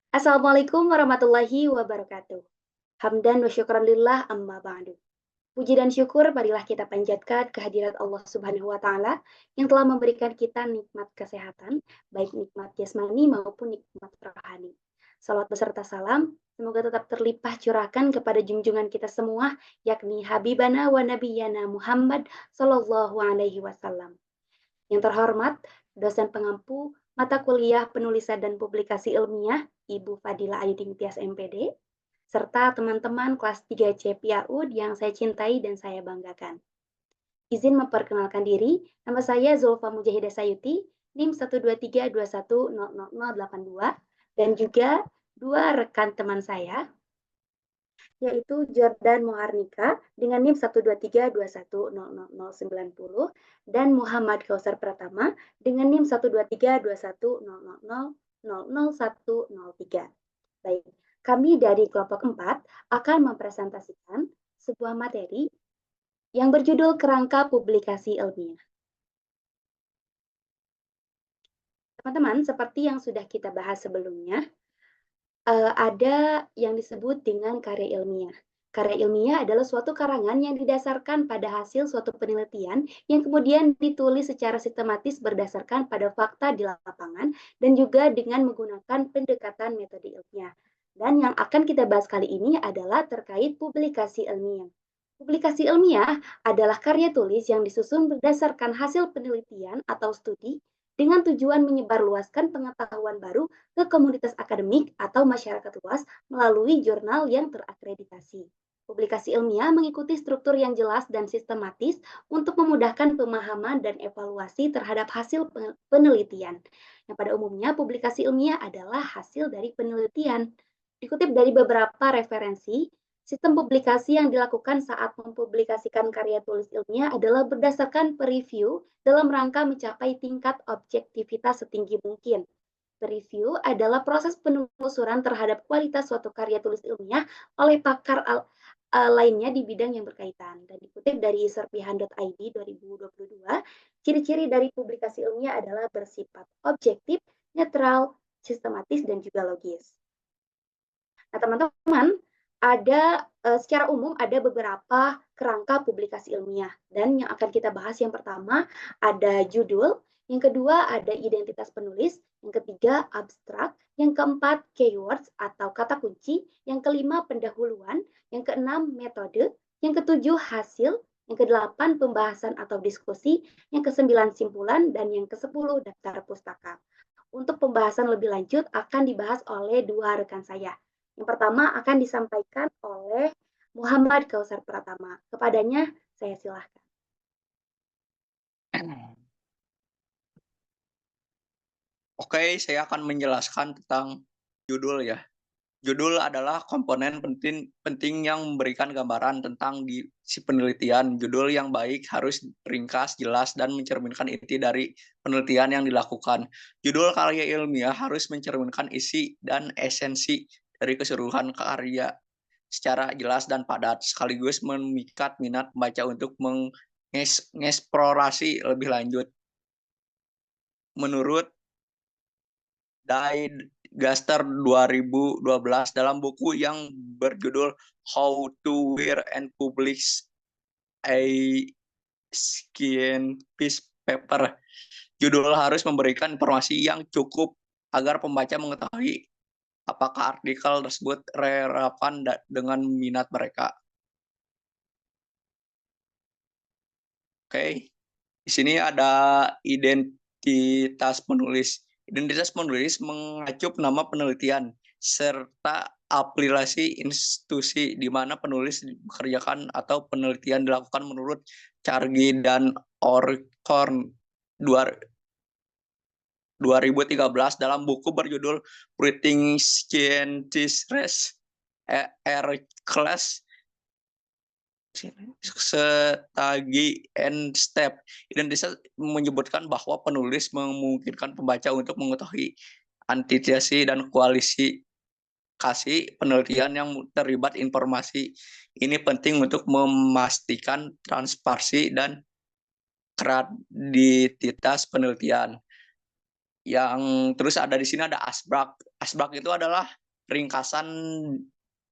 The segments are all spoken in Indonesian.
Assalamualaikum warahmatullahi wabarakatuh. Hamdan wa syukran lillah amma ba'du. Puji dan syukur marilah kita panjatkan kehadirat Allah Subhanahu wa taala yang telah memberikan kita nikmat kesehatan, baik nikmat jasmani maupun nikmat rohani. Salawat beserta salam semoga tetap terlimpah curahkan kepada junjungan kita semua yakni Habibana wa Nabiyana Muhammad sallallahu alaihi wasallam. Yang terhormat, dosen pengampu mata kuliah penulisan dan publikasi ilmiah, Ibu Fadila Ayuding Tias MPD, serta teman-teman kelas 3C PAUD yang saya cintai dan saya banggakan. Izin memperkenalkan diri, nama saya Zulfa Mujahidah Sayuti, NIM 12321000082, dan juga dua rekan teman saya, yaitu Jordan Moharnika dengan NIM 123210090 dan Muhammad Kausar Pratama dengan NIM 1232100000103. Baik, kami dari kelompok 4 akan mempresentasikan sebuah materi yang berjudul Kerangka Publikasi Ilmiah. Teman-teman, seperti yang sudah kita bahas sebelumnya, ada yang disebut dengan karya ilmiah. Karya ilmiah adalah suatu karangan yang didasarkan pada hasil suatu penelitian yang kemudian ditulis secara sistematis berdasarkan pada fakta di lapangan dan juga dengan menggunakan pendekatan metode ilmiah. Dan yang akan kita bahas kali ini adalah terkait publikasi ilmiah. Publikasi ilmiah adalah karya tulis yang disusun berdasarkan hasil penelitian atau studi dengan tujuan menyebarluaskan pengetahuan baru ke komunitas akademik atau masyarakat luas melalui jurnal yang terakreditasi. Publikasi ilmiah mengikuti struktur yang jelas dan sistematis untuk memudahkan pemahaman dan evaluasi terhadap hasil penelitian. Yang pada umumnya publikasi ilmiah adalah hasil dari penelitian. Dikutip dari beberapa referensi, sistem publikasi yang dilakukan saat mempublikasikan karya tulis ilmiah adalah berdasarkan preview dalam rangka mencapai tingkat objektivitas setinggi mungkin. Preview adalah proses penelusuran terhadap kualitas suatu karya tulis ilmiah oleh pakar lainnya di bidang yang berkaitan. Dan dikutip dari serpihan.id 2022, ciri-ciri dari publikasi ilmiah adalah bersifat objektif, netral, sistematis, dan juga logis. Nah, teman-teman, secara umum ada beberapa kerangka publikasi ilmiah dan yang akan kita bahas yang pertama ada judul, yang kedua ada identitas penulis, yang ketiga abstrak, yang keempat keywords atau kata kunci, yang kelima pendahuluan, yang keenam metode, yang ketujuh hasil, yang kedelapan pembahasan atau diskusi, yang kesembilan simpulan, dan yang kesepuluh daftar pustaka. Untuk pembahasan lebih lanjut akan dibahas oleh dua rekan saya. Yang pertama akan disampaikan oleh Muhammad Kausar Pratama. Kepadanya saya silahkan. Oke, saya akan menjelaskan tentang judul ya. Judul adalah komponen penting yang memberikan gambaran tentang si penelitian. Judul yang baik harus ringkas, jelas, dan mencerminkan inti dari penelitian yang dilakukan. Judul karya ilmiah harus mencerminkan isi dan esensi dari keseluruhan karya secara jelas dan padat, sekaligus memikat minat pembaca untuk mengeksplorasi lebih lanjut. Menurut Gaster 2012 dalam buku yang berjudul How to Write and Publish a Scientific Paper. Judul harus memberikan informasi yang cukup agar pembaca mengetahui apakah artikel tersebut relevan dengan minat mereka. Oke, di sini ada identitas penulis. Identitas penulis mengacu nama penelitian serta aplikasi institusi di mana penulis bekerjakan atau penelitian dilakukan menurut Cargi dan Orkhorn 2013 dalam buku berjudul Writing Scientist Class Stagi and Step. Identitas menyebutkan bahwa penulis memungkinkan pembaca untuk mengetahui antitesi dan kualifikasi penelitian yang terlibat informasi. Ini penting untuk memastikan transparansi dan kredibilitas penelitian. Yang terus ada di sini ada abstrak. Asbak itu adalah ringkasan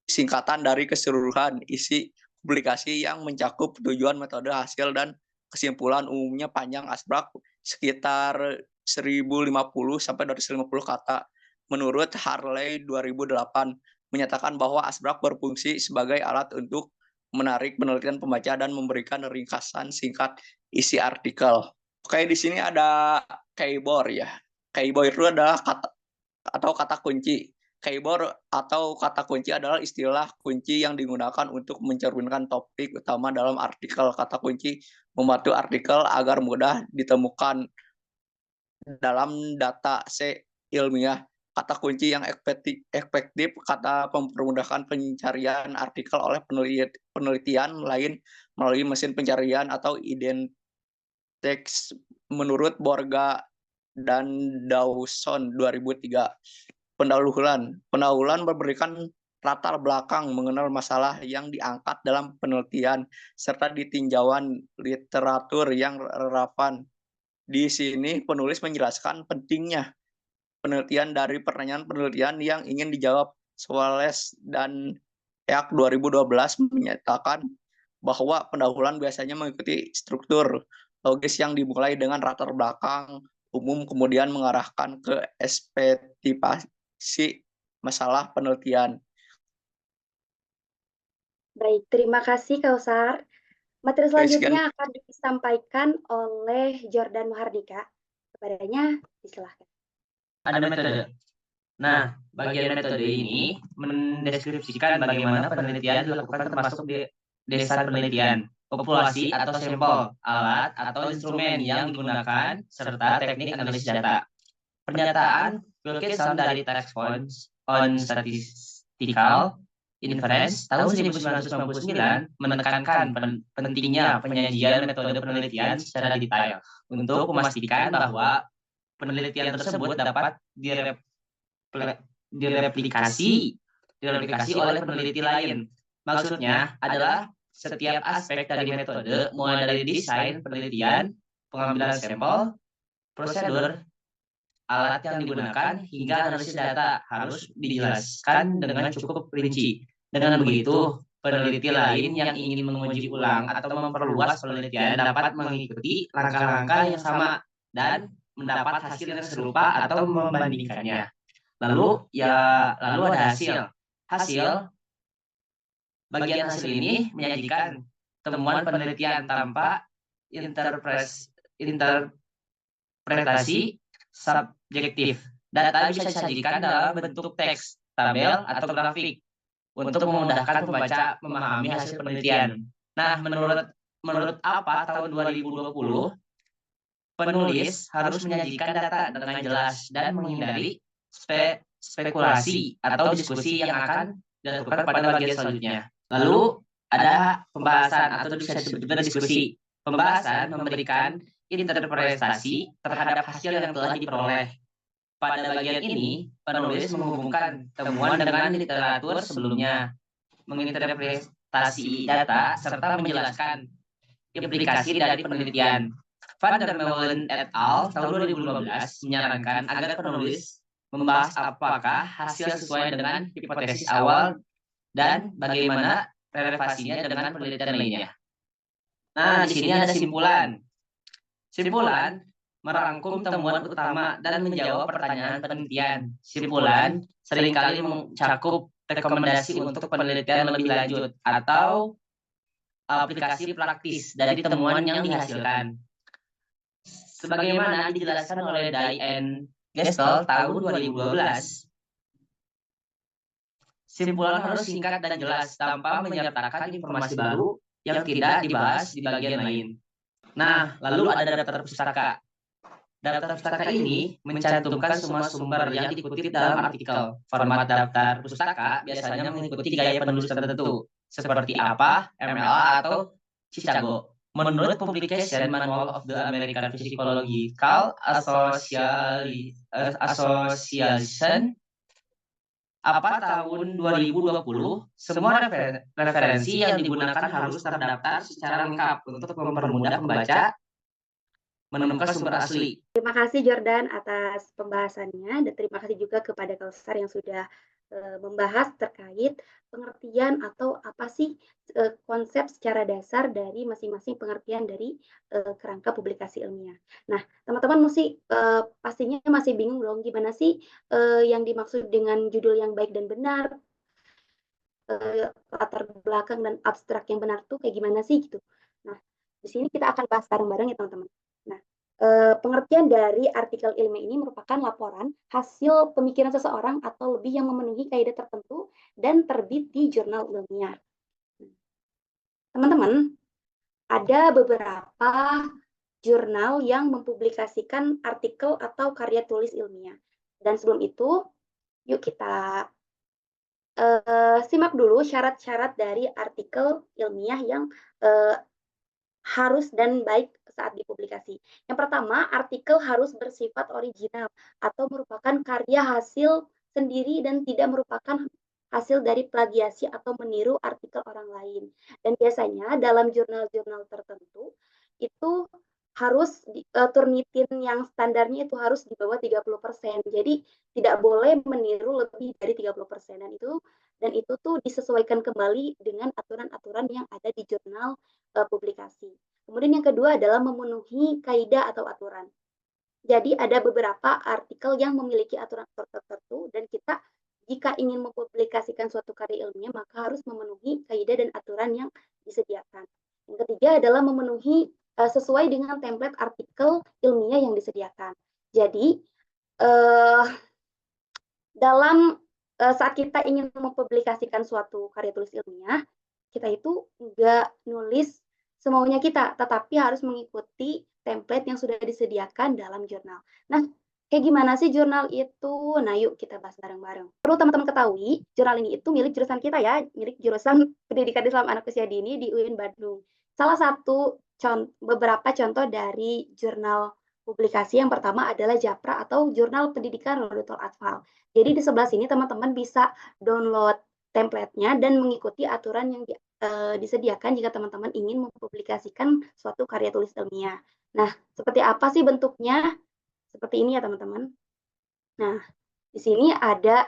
singkatan dari keseluruhan isi publikasi yang mencakup tujuan, metode, hasil, dan kesimpulan. Umumnya panjang asbak sekitar 1050 sampai 250 kata. Menurut Harley 2008 menyatakan bahwa asbak berfungsi sebagai alat untuk menarik penelitian pembaca dan memberikan ringkasan singkat isi artikel. Oke, di sini ada keyword ya. Keyword itu adalah kata atau kata kunci. Keyword atau kata kunci adalah istilah kunci yang digunakan untuk mencerminkan topik utama dalam artikel. Kata kunci membantu artikel agar mudah ditemukan dalam data ilmiah. Kata kunci yang efektif kata mempermudahkan pencarian artikel oleh penelitian lain melalui mesin pencarian atau identitas menurut Borga dan Dawson 2003. Pendahuluan memberikan latar belakang mengenal masalah yang diangkat dalam penelitian serta ditinjauan literatur yang relevan. Di sini penulis menjelaskan pentingnya penelitian dari pertanyaan penelitian yang ingin dijawab. Swales dan Eak 2012 menyatakan bahwa pendahuluan biasanya mengikuti struktur logis yang dimulai dengan latar belakang umum kemudian mengarahkan ke ekspektasi masalah penelitian. Baik, terima kasih Kausar. Materi Oke, sekian. selanjutnya akan disampaikan oleh Jordan Mahardika. Kepadanya, disilahkan. Ada metode. Nah, bagian metode ini mendeskripsikan bagaimana penelitian dilakukan termasuk di desain penelitian, populasi atau sampel, alat atau instrumen yang digunakan, serta teknik analisis data. Pernyataan Wilkinson dari Task Force on Statistical Inference tahun 1999 menekankan pentingnya penyajian metode penelitian secara detail untuk memastikan bahwa penelitian tersebut dapat direplikasi oleh peneliti lain. Maksudnya adalah setiap aspek dari metode, mulai dari desain penelitian, pengambilan sampel, prosedur, alat yang digunakan, hingga analisis data harus dijelaskan dengan cukup rinci. Dengan begitu, peneliti lain yang ingin menguji ulang atau memperluas penelitian dapat mengikuti langkah-langkah yang sama dan mendapat hasil yang serupa atau membandingkannya. Lalu ada hasil. Bagian hasil ini menyajikan temuan penelitian tanpa interpretasi subjektif. Data bisa disajikan dalam bentuk teks, tabel, atau grafik untuk memudahkan pembaca memahami hasil penelitian. Nah, menurut apa tahun 2020 penulis harus menyajikan data dengan jelas dan menghindari spekulasi atau diskusi yang akan dilakukan pada bagian selanjutnya. Lalu ada pembahasan atau bisa disebut juga diskusi. Pembahasan memberikan interpretasi terhadap hasil yang telah diperoleh. Pada bagian ini, penulis menghubungkan temuan dengan literatur sebelumnya, menginterpretasi data, serta menjelaskan implikasi dari penelitian. Van der Meulen et al. Tahun 2015 menyarankan agar penulis membahas apakah hasil sesuai dengan hipotesis awal dan bagaimana relevasinya dengan penelitian lainnya. Nah, di sini ada simpulan. Simpulan merangkum temuan utama dan menjawab pertanyaan penelitian. Simpulan seringkali mencakup rekomendasi untuk penelitian lebih lanjut atau aplikasi praktis dari temuan yang dihasilkan. Sebagaimana dijelaskan oleh Diane Gestel tahun 2012, simpulan harus singkat dan jelas tanpa menyertakan informasi baru yang tidak dibahas di bagian lain. Nah, lalu ada daftar pustaka. Daftar pustaka ini mencantumkan semua sumber yang dikutip dalam artikel. Format daftar pustaka biasanya mengikuti gaya penulis tertentu, seperti APA, MLA, atau Chicago. Menurut Publication Manual of the American Psychological Association, APA tahun 2020, semua referensi yang digunakan harus terdaftar secara lengkap untuk mempermudah pembaca menemukan sumber asli. Terima kasih Jordan atas pembahasannya dan terima kasih juga kepada Kausar yang sudah membahas terkait pengertian atau apa sih konsep secara dasar dari masing-masing pengertian dari kerangka publikasi ilmiah. Nah, teman-teman pastinya masih bingung dong gimana sih yang dimaksud dengan judul yang baik dan benar, latar belakang dan abstrak yang benar tuh kayak gimana sih gitu. Nah, di sini kita akan bahas bareng-bareng ya teman-teman. Nah, pengertian dari artikel ilmiah ini merupakan laporan hasil pemikiran seseorang atau lebih yang memenuhi kaidah tertentu dan terbit di jurnal ilmiah. Teman-teman, ada beberapa jurnal yang mempublikasikan artikel atau karya tulis ilmiah. Dan sebelum itu, yuk kita simak dulu syarat-syarat dari artikel ilmiah yang harus dan baik saat dipublikasi. Yang pertama, artikel harus bersifat original atau merupakan karya hasil sendiri dan tidak merupakan hasil dari plagiasi atau meniru artikel orang lain. Dan biasanya dalam jurnal-jurnal tertentu itu harus Turnitin yang standarnya itu harus di bawah 30%. Jadi tidak boleh meniru lebih dari 30%. Dan itu tuh disesuaikan kembali dengan aturan-aturan yang ada di jurnal publikasi. Kemudian yang kedua adalah memenuhi kaidah atau aturan. Jadi ada beberapa artikel yang memiliki aturan tertentu dan kita jika ingin mempublikasikan suatu karya ilmiah maka harus memenuhi kaidah dan aturan yang disediakan. Yang ketiga adalah memenuhi sesuai dengan template artikel ilmiah yang disediakan. Jadi dalam saat kita ingin mempublikasikan suatu karya tulis ilmiah, kita itu nggak nulis semaunya kita, tetapi harus mengikuti template yang sudah disediakan dalam jurnal. Nah, kayak gimana sih jurnal itu? Nah, yuk kita bahas bareng-bareng. Perlu teman-teman ketahui, jurnal ini itu milik jurusan kita ya, milik jurusan Pendidikan Islam Anak Usia Dini di UIN Bandung. Salah satu beberapa contoh dari jurnal publikasi yang pertama adalah Japra atau Jurnal Pendidikan Rodatul Atfal. Jadi di sebelah sini teman-teman bisa download template-nya dan mengikuti aturan yang disediakan jika teman-teman ingin mempublikasikan suatu karya tulis ilmiah. Nah, seperti apa sih bentuknya? Seperti ini ya teman-teman. Nah, di sini ada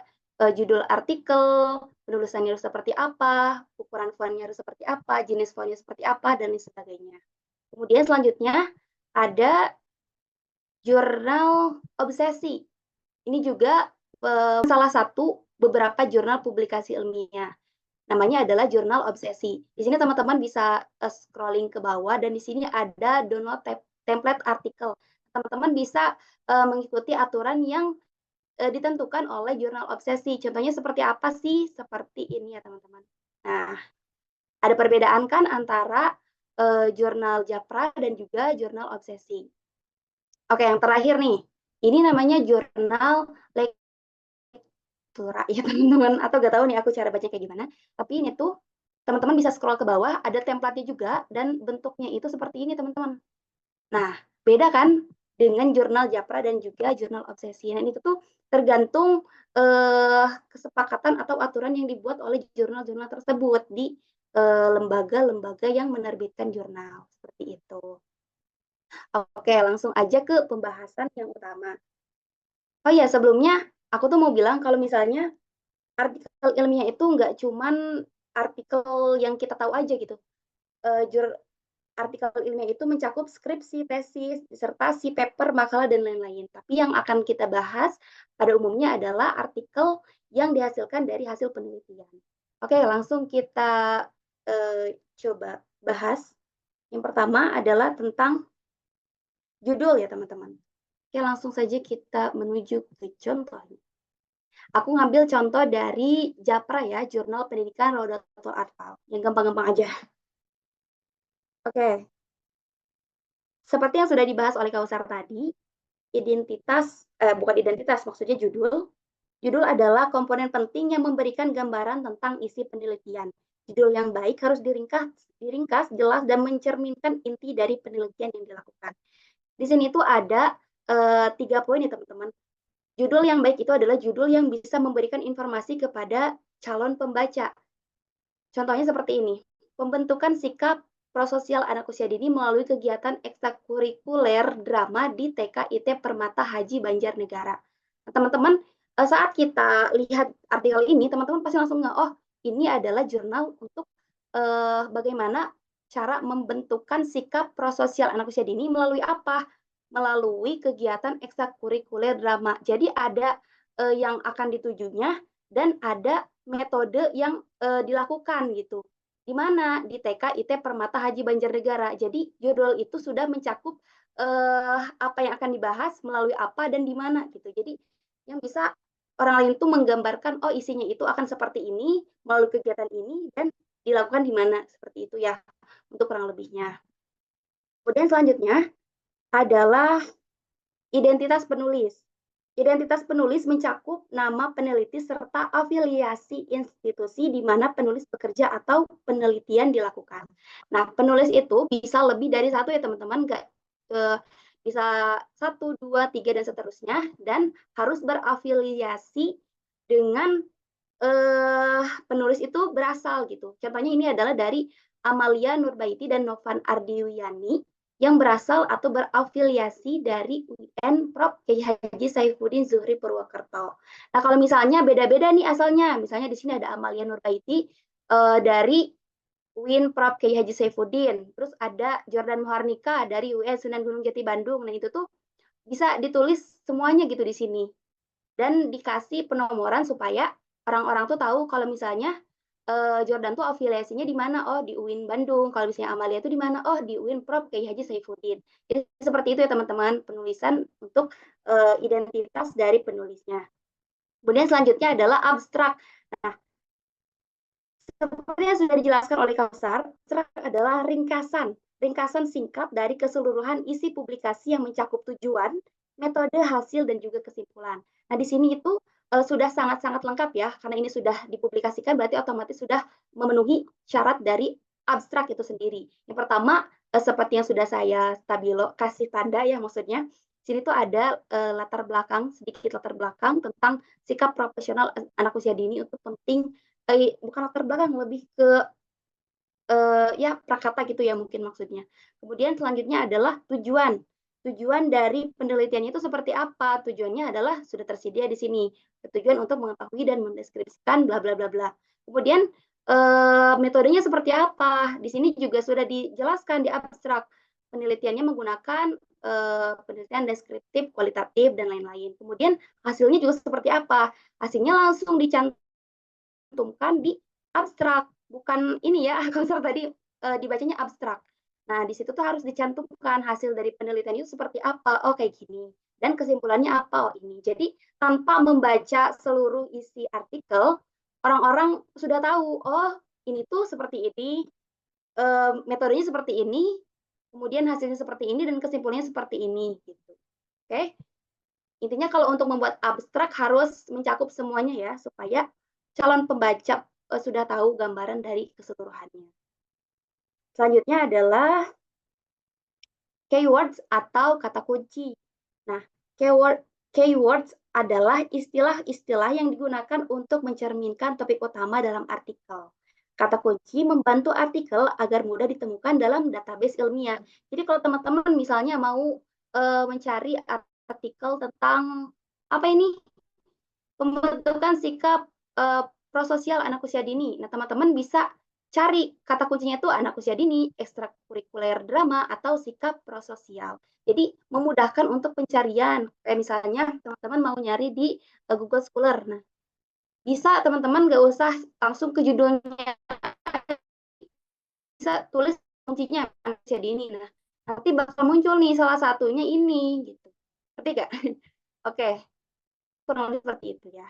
judul artikel, penulisannya harus seperti apa, ukuran fontnya harus seperti apa, jenis fontnya seperti apa, dan lain sebagainya. Kemudian selanjutnya ada jurnal obsesi. Ini juga salah satu beberapa jurnal publikasi ilmiah. Namanya adalah jurnal obsesi. Di sini teman-teman bisa scrolling ke bawah dan di sini ada download template artikel. Teman-teman bisa mengikuti aturan yang ditentukan oleh jurnal obsesi. Contohnya seperti apa sih? Seperti ini ya teman-teman. Nah, ada perbedaan kan antara jurnal Japra dan juga jurnal obsesi. Oke, yang terakhir nih. Ini namanya jurnal lektura ya teman-teman. Atau gak tahu nih aku cara baca kayak gimana. Tapi ini tuh teman-teman bisa scroll ke bawah, ada template-nya juga dan bentuknya itu seperti ini teman-teman. Nah, beda kan dengan jurnal Japra dan juga jurnal obsesi. Nah, itu tuh tergantung kesepakatan atau aturan yang dibuat oleh jurnal-jurnal tersebut di lembaga-lembaga yang menerbitkan jurnal. Seperti itu. Oke, langsung aja ke pembahasan yang utama. Oh ya, sebelumnya aku tuh mau bilang kalau misalnya artikel ilmiah itu nggak cuman artikel yang kita tahu aja gitu. Artikel ilmiah itu mencakup skripsi, tesis, disertasi, paper, makalah, dan lain-lain. Tapi yang akan kita bahas pada umumnya adalah artikel yang dihasilkan dari hasil penelitian. Oke, langsung kita coba bahas. Yang pertama adalah tentang judul ya teman-teman. Oke, langsung saja kita menuju ke contohnya. Aku ngambil contoh dari Japra ya, Jurnal Pendidikan Rodatul Atfal. Yang gampang-gampang aja. Oke. Seperti yang sudah dibahas oleh Kausar tadi, bukan identitas, maksudnya judul. Judul adalah komponen penting yang memberikan gambaran tentang isi penelitian. Judul yang baik harus diringkas, jelas, dan mencerminkan inti dari penelitian yang dilakukan. Di sini tuh ada 3 poin ya teman-teman. Judul yang baik itu adalah judul yang bisa memberikan informasi kepada calon pembaca. Contohnya seperti ini, pembentukan sikap prososial anak usia dini melalui kegiatan ekstrakurikuler drama di TK IT Permata Haji Banjarnegara. Nah, teman-teman, saat kita lihat artikel ini, teman-teman pasti langsung oh ini adalah jurnal untuk bagaimana cara membentukkan sikap prososial anak usia dini melalui apa? Melalui kegiatan ekstrakurikuler drama. Jadi ada yang akan ditujunya dan ada metode yang dilakukan gitu. Di mana? Di TK IT Permata Haji Banjarnegara. Jadi judul itu sudah mencakup apa yang akan dibahas melalui apa dan di mana gitu. Jadi yang bisa orang lain tuh menggambarkan oh isinya itu akan seperti ini melalui kegiatan ini dan dilakukan di mana seperti itu ya untuk kurang lebihnya. Kemudian selanjutnya adalah identitas penulis. Identitas penulis mencakup nama peneliti serta afiliasi institusi di mana penulis bekerja atau penelitian dilakukan. Nah, penulis itu bisa lebih dari satu ya teman-teman, nggak bisa 1, 2, 3 dan seterusnya, dan harus berafiliasi dengan penulis itu berasal gitu. Contohnya ini adalah dari Amalia Nurbaiti dan Novan Ardiwiyani yang berasal atau berafiliasi dari UN Prof. Kiai Haji Saifuddin Zuhri Purwokerto. Nah, kalau misalnya beda-beda nih asalnya, misalnya di sini ada Amalia Nurbaiti dari UIN Prof. Kiai Haji Saifuddin, terus ada Jordan Muharnika dari UN Sunan Gunung Jati Bandung. Nah, itu tuh bisa ditulis semuanya gitu di sini. Dan dikasih penomoran supaya orang-orang tuh tahu kalau misalnya Jordan tuh afiliasinya di mana? Oh, di UIN Bandung. Kalau misalnya Amalia tuh di mana? Oh, di UIN Prof. Kiai Haji Saifuddin. Jadi seperti itu ya teman-teman, penulisan untuk identitas dari penulisnya. Kemudian selanjutnya adalah abstrak. Nah, seperti yang sudah dijelaskan oleh Kausar, abstrak adalah ringkasan singkat dari keseluruhan isi publikasi yang mencakup tujuan, metode, hasil, dan juga kesimpulan. Nah, di sini itu sudah sangat-sangat lengkap ya, karena ini sudah dipublikasikan, berarti otomatis sudah memenuhi syarat dari abstrak itu sendiri. Yang pertama, seperti yang sudah saya kasih tanda ya, maksudnya, sini tuh ada sedikit latar belakang tentang sikap profesional anak usia dini untuk penting, bukan latar belakang, lebih ke ya prakata gitu ya mungkin maksudnya. Kemudian selanjutnya adalah tujuan. Tujuan dari penelitiannya itu seperti apa? Tujuannya adalah sudah tersedia di sini. Tujuan untuk mengetahui dan mendeskripsikan bla bla bla bla. Kemudian metodenya seperti apa? Di sini juga sudah dijelaskan di abstrak. Penelitiannya menggunakan penelitian deskriptif, kualitatif dan lain-lain. Kemudian hasilnya juga seperti apa? Hasilnya langsung dicantumkan di abstrak. Bukan ini ya, Kausar tadi dibacanya abstrak. Nah, di situ tuh harus dicantumkan hasil dari penelitian itu seperti apa. Oh, kayak gini. Dan kesimpulannya apa? Oh, ini. Jadi, tanpa membaca seluruh isi artikel, orang-orang sudah tahu, oh, ini tuh seperti ini, metodenya seperti ini, kemudian hasilnya seperti ini, dan kesimpulannya seperti ini. Gitu. Oke? Intinya kalau untuk membuat abstrak harus mencakup semuanya ya, supaya calon pembaca sudah tahu gambaran dari keseluruhannya. Selanjutnya adalah keywords atau kata kunci. Nah, keywords adalah istilah-istilah yang digunakan untuk mencerminkan topik utama dalam artikel. Kata kunci membantu artikel agar mudah ditemukan dalam database ilmiah. Jadi kalau teman-teman misalnya mau mencari artikel tentang apa ini? Pembentukan sikap prososial anak usia dini. Nah, teman-teman bisa cari kata kuncinya itu anak usia dini, ekstrakurikuler drama, atau sikap prososial. Jadi memudahkan untuk pencarian. Kayak misalnya teman-teman mau nyari di Google Scholar. Nah, bisa teman-teman nggak usah langsung ke judulnya. Bisa tulis kuncinya anak usia dini. Nah, nanti bakal muncul nih salah satunya ini. Gitu. Ngerti nggak? Oke, kurang lebih seperti itu ya.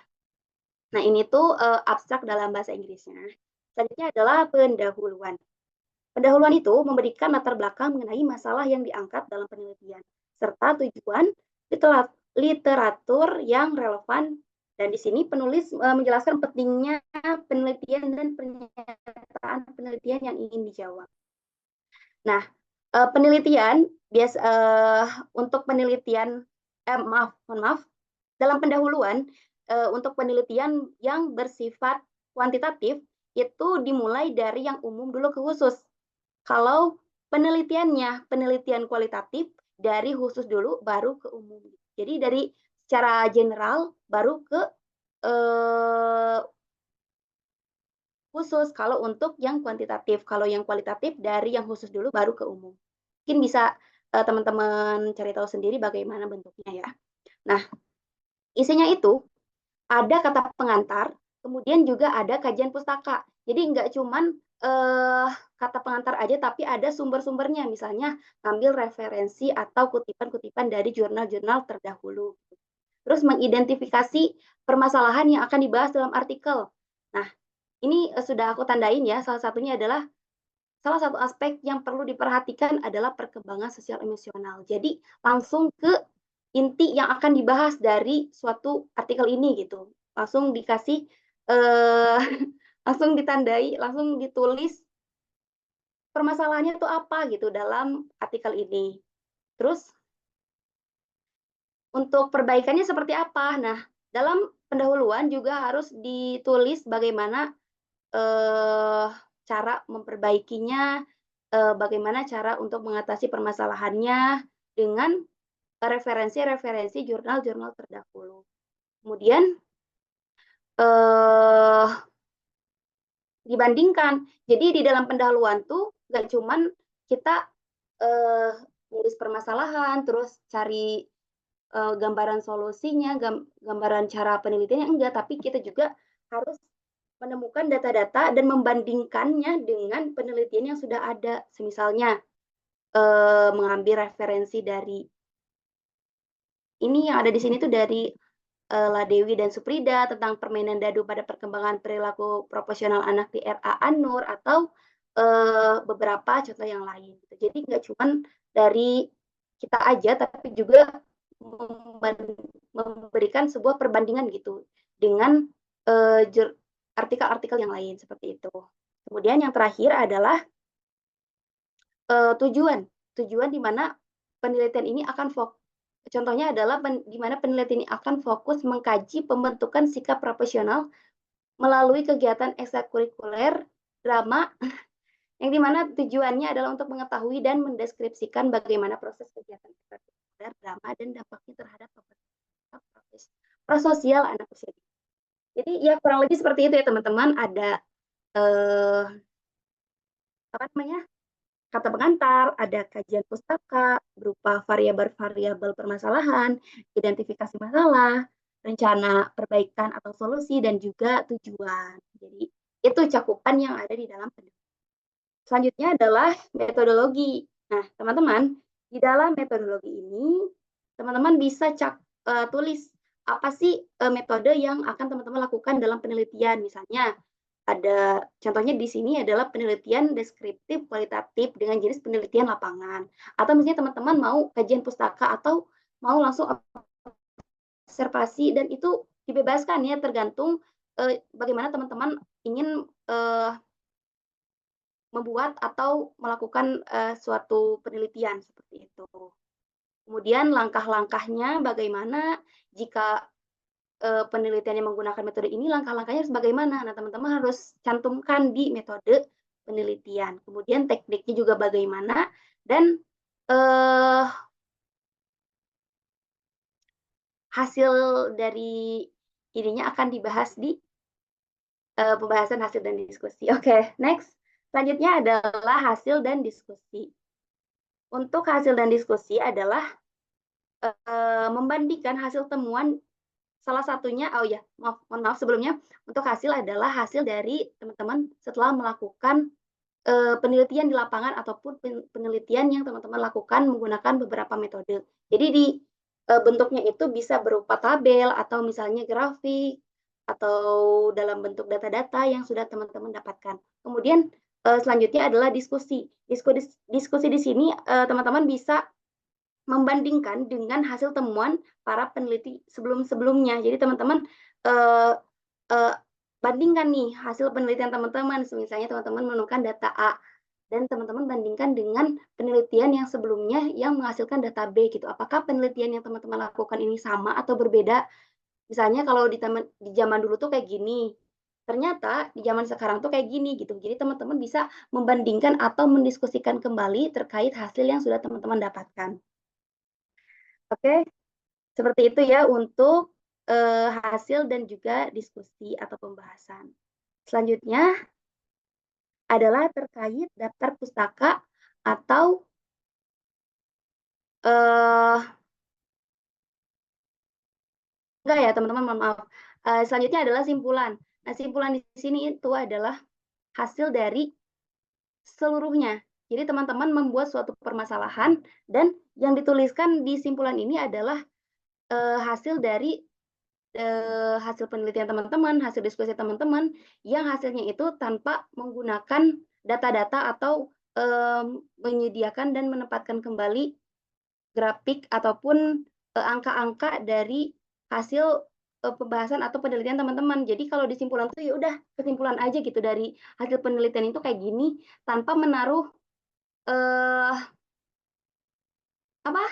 Nah, ini tuh abstrak dalam bahasa Inggrisnya. Selanjutnya adalah pendahuluan. Pendahuluan itu memberikan latar belakang mengenai masalah yang diangkat dalam penelitian, serta tujuan literatur yang relevan. Dan di sini penulis menjelaskan pentingnya penelitian dan pernyataan penelitian yang ingin dijawab. Nah, penelitian untuk penelitian, mohon maaf, dalam pendahuluan untuk penelitian yang bersifat kuantitatif itu dimulai dari yang umum dulu ke khusus. Kalau penelitian kualitatif dari khusus dulu baru ke umum. Jadi dari secara general baru ke khusus kalau untuk yang kuantitatif. Kalau yang kualitatif dari yang khusus dulu baru ke umum. Mungkin bisa teman-teman cari tahu sendiri bagaimana bentuknya ya. Nah, isinya itu ada kata pengantar, kemudian juga ada kajian pustaka. Jadi nggak cuman kata pengantar aja, tapi ada sumber-sumbernya. Misalnya ngambil referensi atau kutipan-kutipan dari jurnal-jurnal terdahulu. Terus mengidentifikasi permasalahan yang akan dibahas dalam artikel. Nah, ini sudah aku tandain ya. Salah satunya adalah salah satu aspek yang perlu diperhatikan adalah perkembangan sosial emosional. Jadi langsung ke inti yang akan dibahas dari suatu artikel ini gitu. Langsung dikasih langsung ditandai, langsung ditulis permasalahannya itu apa gitu dalam artikel ini. Terus untuk perbaikannya seperti apa? Nah, dalam pendahuluan juga harus ditulis bagaimana cara memperbaikinya, bagaimana cara untuk mengatasi permasalahannya dengan referensi-referensi jurnal-jurnal terdahulu. Kemudian dibandingkan. Jadi di dalam pendahuluan tuh nggak cuman kita nulis permasalahan, terus cari gambaran solusinya, gambaran cara penelitiannya, enggak, tapi kita juga harus menemukan data-data dan membandingkannya dengan penelitian yang sudah ada. Misalnya mengambil referensi dari ini yang ada di sini tuh dari Ladewi dan Suprida tentang permainan dadu pada perkembangan perilaku proporsional anak di R.A. An-Nur atau beberapa contoh yang lain. Jadi nggak cuma dari kita aja, tapi juga memberikan sebuah perbandingan gitu dengan artikel-artikel yang lain seperti itu. Kemudian yang terakhir adalah tujuan di mana penelitian ini akan fokus. Contohnya adalah di mana penelitian ini akan fokus mengkaji pembentukan sikap profesional melalui kegiatan ekstrakurikuler drama yang dimana tujuannya adalah untuk mengetahui dan mendeskripsikan bagaimana proses kegiatan ekstrakurikuler drama dan dampaknya terhadap proses prososial anak usia dini. Jadi ya kurang lebih seperti itu ya teman-teman. Ada apa namanya? Kata pengantar, ada kajian pustaka berupa variabel-variabel permasalahan, identifikasi masalah, rencana perbaikan atau solusi, dan juga tujuan. Jadi itu cakupan yang ada di dalam penelitian. Selanjutnya adalah metodologi. Nah, teman-teman, di dalam metodologi ini, teman-teman bisa tulis apa sih metode yang akan teman-teman lakukan dalam penelitian. Misalnya, ada contohnya di sini adalah penelitian deskriptif kualitatif dengan jenis penelitian lapangan. Atau misalnya teman-teman mau kajian pustaka atau mau langsung observasi, dan itu dibebaskan ya, tergantung bagaimana teman-teman ingin membuat atau melakukan suatu penelitian seperti itu. Kemudian langkah-langkahnya bagaimana jika penelitian yang menggunakan metode ini, langkah-langkahnya harus bagaimana. Nah, teman-teman harus cantumkan di metode penelitian. Kemudian tekniknya juga bagaimana, dan hasil dari ininya akan dibahas di pembahasan hasil dan diskusi. Oke, next. Selanjutnya adalah hasil dan diskusi. Untuk hasil dan diskusi adalah membandingkan hasil temuan. Salah satunya, mohon maaf sebelumnya, untuk hasil adalah hasil dari teman-teman setelah melakukan penelitian di lapangan ataupun penelitian yang teman-teman lakukan menggunakan beberapa metode. Jadi di bentuknya itu bisa berupa tabel atau misalnya grafik atau dalam bentuk data-data yang sudah teman-teman dapatkan. Kemudian selanjutnya adalah diskusi. Diskusi di sini teman-teman bisa membandingkan dengan hasil temuan para peneliti sebelum-sebelumnya. Jadi teman-teman bandingkan nih hasil penelitian teman-teman. Misalnya teman-teman menemukan data A dan teman-teman bandingkan dengan penelitian yang sebelumnya yang menghasilkan data B gitu. Apakah penelitian yang teman-teman lakukan ini sama atau berbeda? Misalnya kalau di zaman dulu tuh kayak gini, ternyata di zaman sekarang tuh kayak gini gitu. Jadi teman-teman bisa membandingkan atau mendiskusikan kembali terkait hasil yang sudah teman-teman dapatkan. Oke, seperti itu ya untuk hasil dan juga diskusi atau pembahasan. Selanjutnya adalah terkait daftar pustaka atau enggak ya teman-teman, mohon maaf. Selanjutnya adalah simpulan. Nah, simpulan di sini itu adalah hasil dari seluruhnya. Jadi teman-teman membuat suatu permasalahan dan yang dituliskan di simpulan ini adalah hasil dari hasil penelitian teman-teman, hasil diskusi teman-teman, yang hasilnya itu tanpa menggunakan data-data atau menyediakan dan menempatkan kembali grafik ataupun angka-angka dari hasil pembahasan atau penelitian teman-teman. Jadi kalau di simpulan itu ya udah kesimpulan aja gitu dari hasil penelitian itu kayak gini tanpa menaruh apa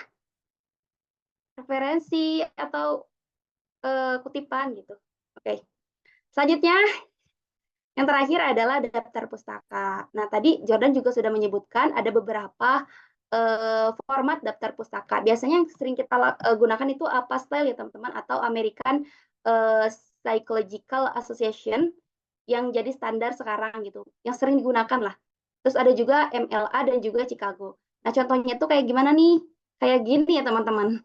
referensi atau kutipan gitu. Oke. Selanjutnya yang terakhir adalah daftar pustaka. Nah, tadi Jordan juga sudah menyebutkan ada beberapa format daftar pustaka. Biasanya yang sering kita gunakan itu APA-Style ya teman-teman, atau American Psychological Association yang jadi standar sekarang gitu, yang sering digunakan lah. Terus ada juga MLA dan juga Chicago. Nah, contohnya itu kayak gimana nih? Kayak gini ya teman-teman.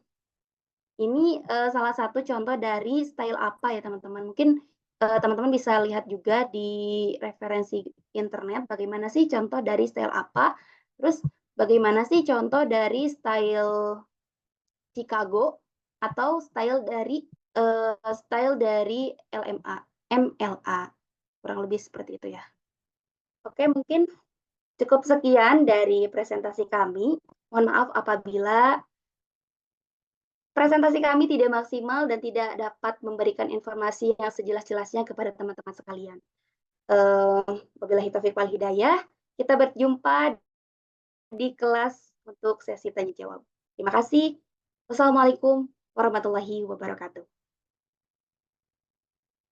Ini salah satu contoh dari style apa ya teman-teman. Mungkin teman-teman bisa lihat juga di referensi internet bagaimana sih contoh dari style apa. Terus bagaimana sih contoh dari style Chicago atau style dari MLA. Kurang lebih seperti itu ya. Oke, mungkin cukup sekian dari presentasi kami. Mohon maaf apabila presentasi kami tidak maksimal dan tidak dapat memberikan informasi yang sejelas-jelasnya kepada teman-teman sekalian. Wabillahi taufiq wal hidayah. Kita berjumpa di kelas untuk sesi tanya jawab. Terima kasih. Wassalamualaikum warahmatullahi wabarakatuh.